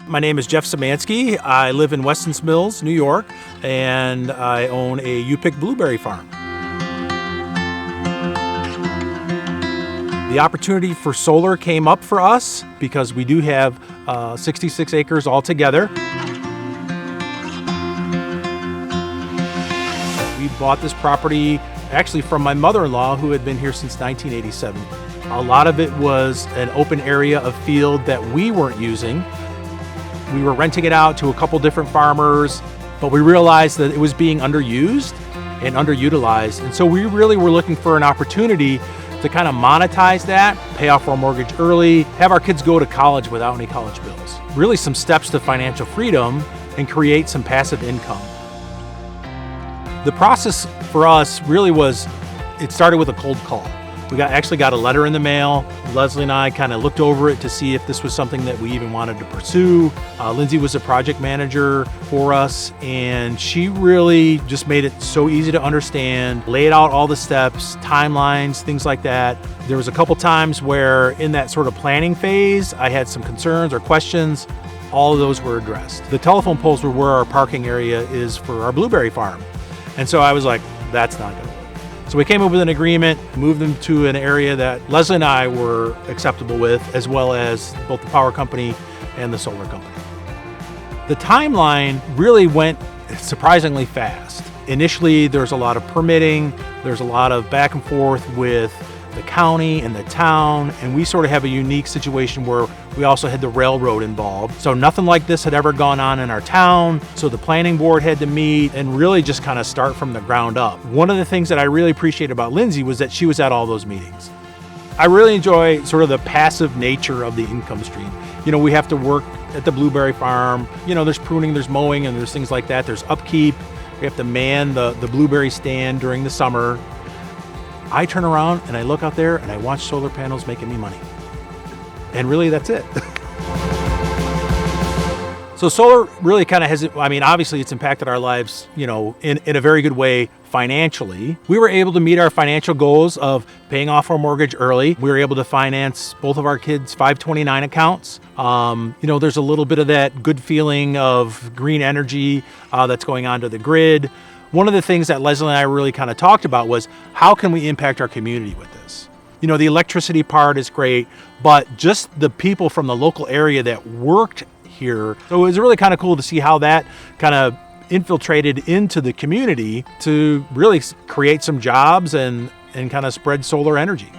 My name is Jeff Szymanski. I live in Westons Mills, New York, and I own a U-Pick blueberry farm. The opportunity for solar came up for us because we do have 66 acres altogether. We bought this property actually from my mother-in-law, who had been here since 1987. A lot of it was an open area of field that we weren't using. We were renting it out to a couple different farmers, but we realized that it was being underused and underutilized. And so we really were looking for an opportunity to kind of monetize that, pay off our mortgage early, have our kids go to college without any college bills. Really some steps to financial freedom and create some passive income. The process for us really was, it started with a cold call. We actually got a letter in the mail. Leslie and I kind of looked over it to see if this was something that we even wanted to pursue. Lindsay was a project manager for us, and she really just made it so easy to understand, laid out all the steps, timelines, things like that. There was a couple times where in that sort of planning phase, I had some concerns or questions. All of those were addressed. The telephone poles were where our parking area is for our blueberry farm. And so I was like, that's not gonna work. So we came up with an agreement, moved them to an area that Leslie and I were acceptable with, as well as both the power company and the solar company. The timeline really went surprisingly fast. Initially, there's a lot of permitting, there's a lot of back and forth with the county and the town, and we sort of have a unique situation where we also had the railroad involved. So nothing like this had ever gone on in our town, so the planning board had to meet and really just kind of start from the ground up. One of the things that I really appreciated about Lindsay was that she was at all those meetings. I really enjoy sort of the passive nature of the income stream. You know, we have to work at the blueberry farm, you know, there's pruning, there's mowing, and there's things like that. There's upkeep. We have to man the blueberry stand during the summer. I turn around and I look out there and I watch solar panels making me money. And really, that's it. So solar really kind of has, I mean, obviously it's impacted our lives, you know, in a very good way financially. We were able to meet our financial goals of paying off our mortgage early. We were able to finance both of our kids' 529 accounts. You know, there's a little bit of that good feeling of green energy that's going onto the grid. One of the things that Leslie and I really kind of talked about was how can we impact our community with this? You know, the electricity part is great, but just the people from the local area that worked here. So it was really kind of cool to see how that kind of infiltrated into the community to really create some jobs and kind of spread solar energy.